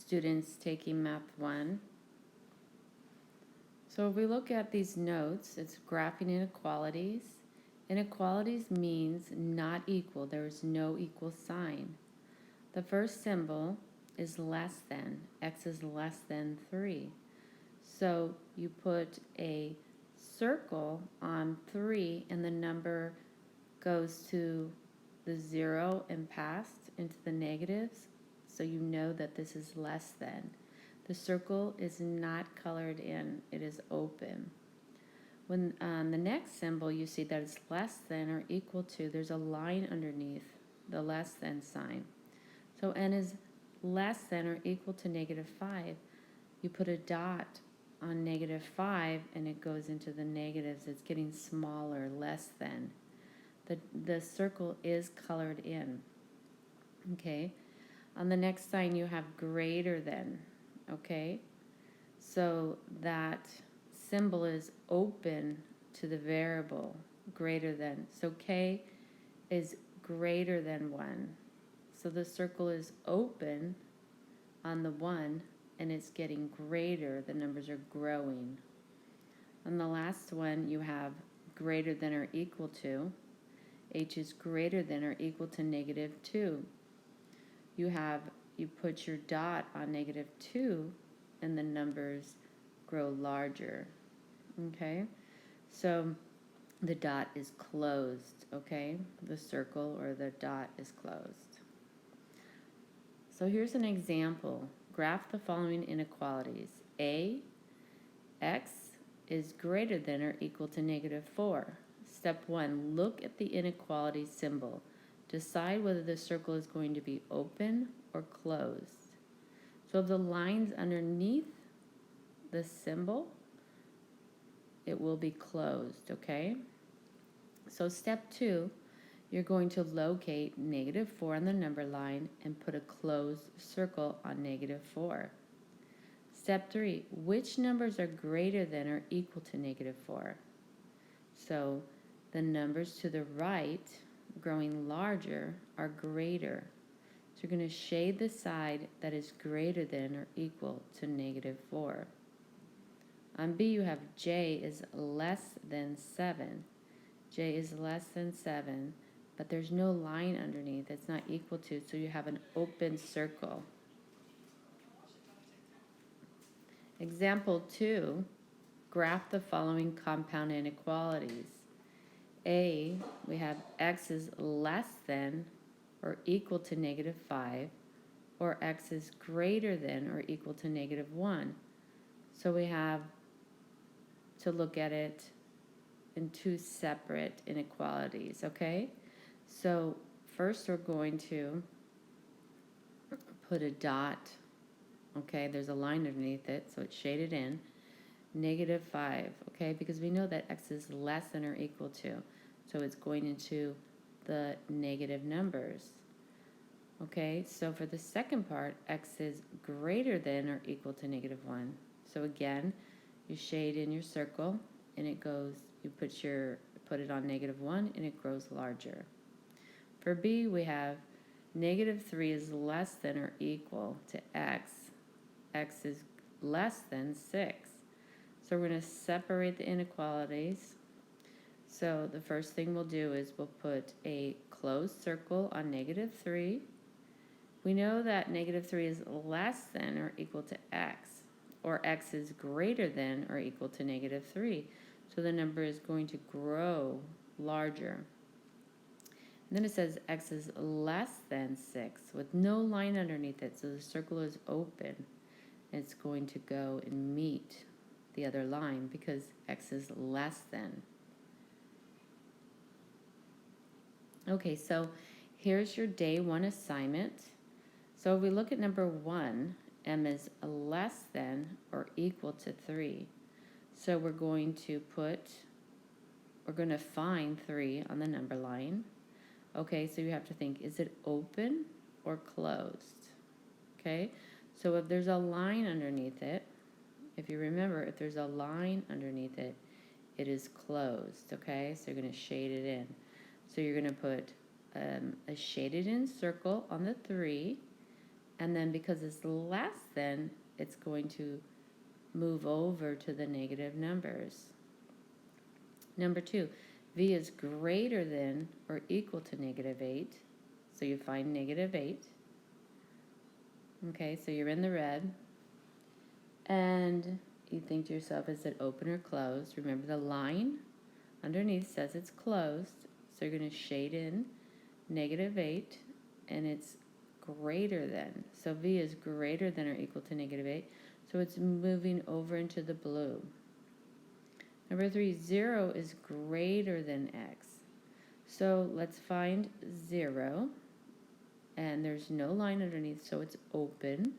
students taking Math 1. So if we look at these notes, it's graphing inequalities. Inequalities means not equal. There is no equal sign. The first symbol is less than. X is less than 3. So you put a circle on 3 and the number goes to the 0 and past into the negatives. So you know that this is less than. The circle is not colored in. It is open. When on the next symbol you see that it's less than or equal to, there's a line underneath the less than sign. So n is less than or equal to -5. You put a dot on -5 and it goes into the negatives. It's getting smaller, less than. The circle is colored in. Okay. On the next sign you have greater than. Okay. So that symbol is open to the variable greater than. So k is greater than 1. So the circle is open on the 1 and it's getting greater. The numbers are growing. On the last one you have greater than or equal to. H is greater than or equal to -2. You put your dot on -2 and the numbers grow larger. Okay, so the dot is closed. Okay, the circle or the dot is closed. So here's an example. Graph the following inequalities. A, x is greater than or equal to -4. Step 1, look at the inequality symbol. Decide whether the circle is going to be open or closed. So if the lines underneath the symbol, it will be closed, okay? So step 2, you're going to locate -4 on the number line and put a closed circle on -4. Step 3, which numbers are greater than or equal to -4? So the numbers to the right, growing larger, are greater. So you're going to shade the side that is greater than or equal to -4. On B, you have J is less than 7. J is less than 7, but there's no line underneath. It's not equal to, so you have an open circle. Example 2, graph the following compound inequalities. A, we have x is less than or equal to -5, or x is greater than or equal to -1. So we have to look at it in two separate inequalities, okay? So first we're going to put a dot, okay? There's a line underneath it, so it's shaded in. -5, okay? Because we know that x is less than or equal to, so it's going into the negative numbers. Okay, so for the second part, x is greater than or equal to -1. So again, you shade in your circle and it goes, you put it on -1 and it grows larger. For B, we have -3 is less than or equal to x. X is less than 6. So we're going to separate the inequalities. So the first thing we'll do is we'll put a closed circle on -3. We know that -3 is less than or equal to x, or x is greater than or equal to -3. So the number is going to grow larger. And then it says x is less than 6 with no line underneath it, so the circle is open. It's going to go and meet the other line because x is less than. Okay, so here's your day 1 assignment. So if we look at number 1, m is less than or equal to 3. So we're going to find 3 on the number line. Okay, so you have to think, is it open or closed? Okay, so if there's a line underneath it, if you remember, if there's a line underneath it, it is closed, okay? So you're going to shade it in. So you're going to put a shaded in circle on the 3, And then because it's less than, it's going to move over to the negative numbers. Number 2, v is greater than or equal to negative 8. So you find negative 8. Okay, so you're in the red. And you think to yourself, is it open or closed? Remember the line underneath says it's closed. So you're going to shade in negative 8, and it's greater than. So v is greater than or equal to negative 8. So it's moving over into the blue. Number 3, 0 is greater than x. So let's find 0. And there's no line underneath, so it's open.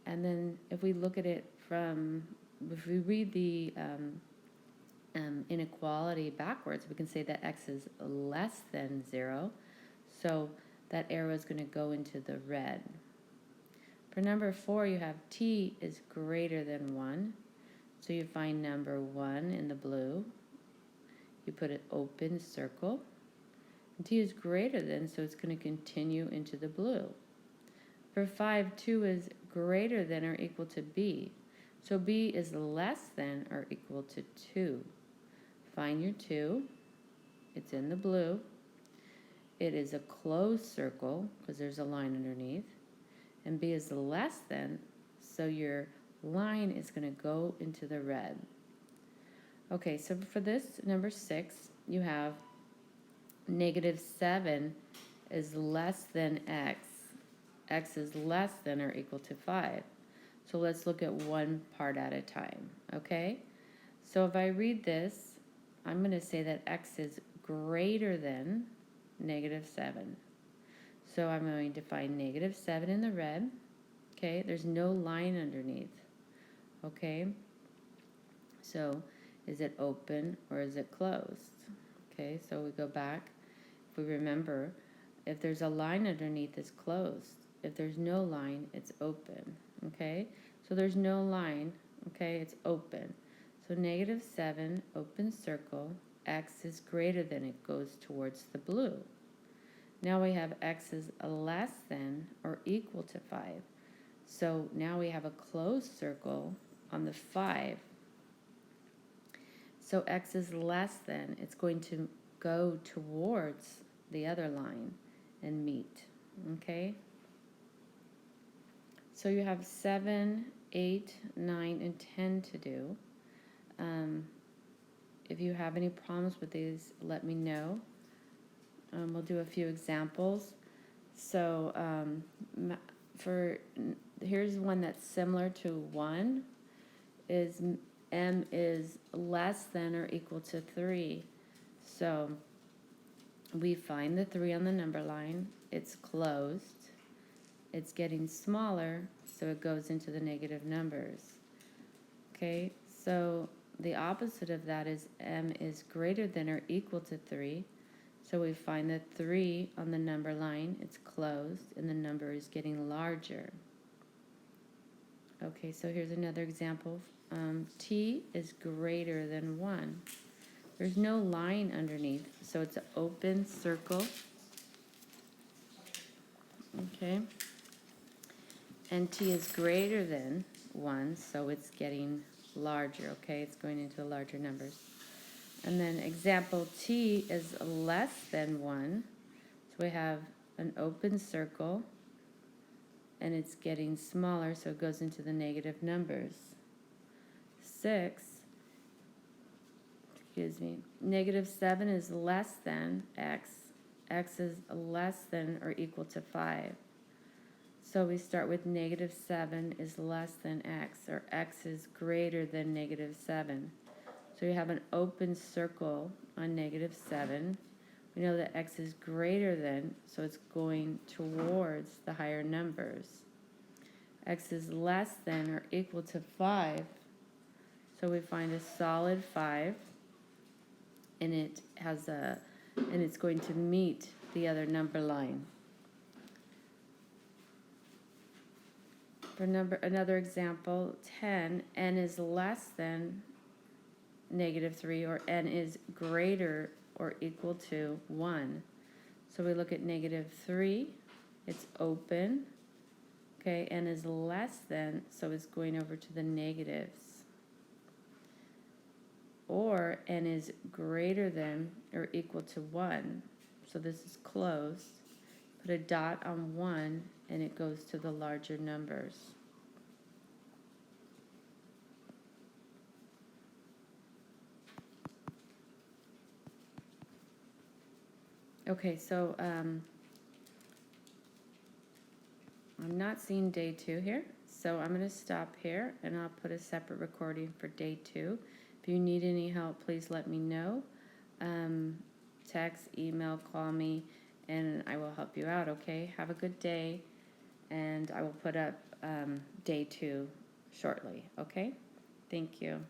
And then if we look at it if we read the inequality backwards, we can say that x is less than 0. So that arrow is going to go into the red. For number 4, you have t is greater than 1. So you find number 1 in the blue. You put an open circle. And t is greater than, so it's going to continue into the blue. For 5, 2 is greater than or equal to b. So b is less than or equal to 2. Find your 2. It's in the blue. It is a closed circle because there's a line underneath. And b is less than, so your line is going to go into the red. Okay, so for this, number 6, you have negative 7 is less than x. X is less than or equal to 5. So let's look at one part at a time, okay? So if I read this, I'm going to say that x is greater than negative 7. So I'm going to find negative 7 in the red, okay? There's no line underneath, okay? So is it open or is it closed? Okay, so we go back. If we remember, if there's a line underneath, it's closed. If there's no line, it's open, okay? So there's no line, okay? It's open. So negative 7, open circle, x is greater than, it goes towards the blue. Now we have x is less than or equal to 5. So now we have a closed circle on the 5. So x is less than, it's going to go towards the other line and meet, okay? So you have 7, 8, 9, and 10 to do. If you have any problems with these, let me know. We'll do a few examples. So here's one that's similar to 1, is m is less than or equal to 3. So we find the 3 on the number line. It's closed. It's getting smaller, so it goes into the negative numbers. Okay, so the opposite of that is m is greater than or equal to 3. So we find the 3 on the number line. It's closed, and the number is getting larger. Okay, so here's another example. T is greater than 1. There's no line underneath, so it's an open circle. Okay. And t is greater than 1, so it's getting larger, okay? It's going into larger numbers. And then example t is less than 1. So we have an open circle, and it's getting smaller, so it goes into the negative numbers. 6, negative 7 is less than x. X is less than or equal to 5. So we start with negative 7 is less than x, or x is greater than negative 7. So you have an open circle on negative 7. We know that x is greater than, so it's going towards the higher numbers. X is less than or equal to 5. So we find a solid 5, and it's going to meet the other number line. For another example, 10, n is less than negative 3, or n is greater or equal to 1. So we look at negative 3, it's open, Okay, n is less than, so it's going over to the negatives. Or n is greater than or equal to 1. So this is close. Put a dot on 1 and it goes to the larger numbers. Okay, so I'm not seeing day 2 here, so I'm going to stop here and I'll put a separate recording for day 2. If you need any help, please let me know. Text, email, call me, and I will help you out, okay? Have a good day, and I will put up day 2 shortly, okay? Thank you.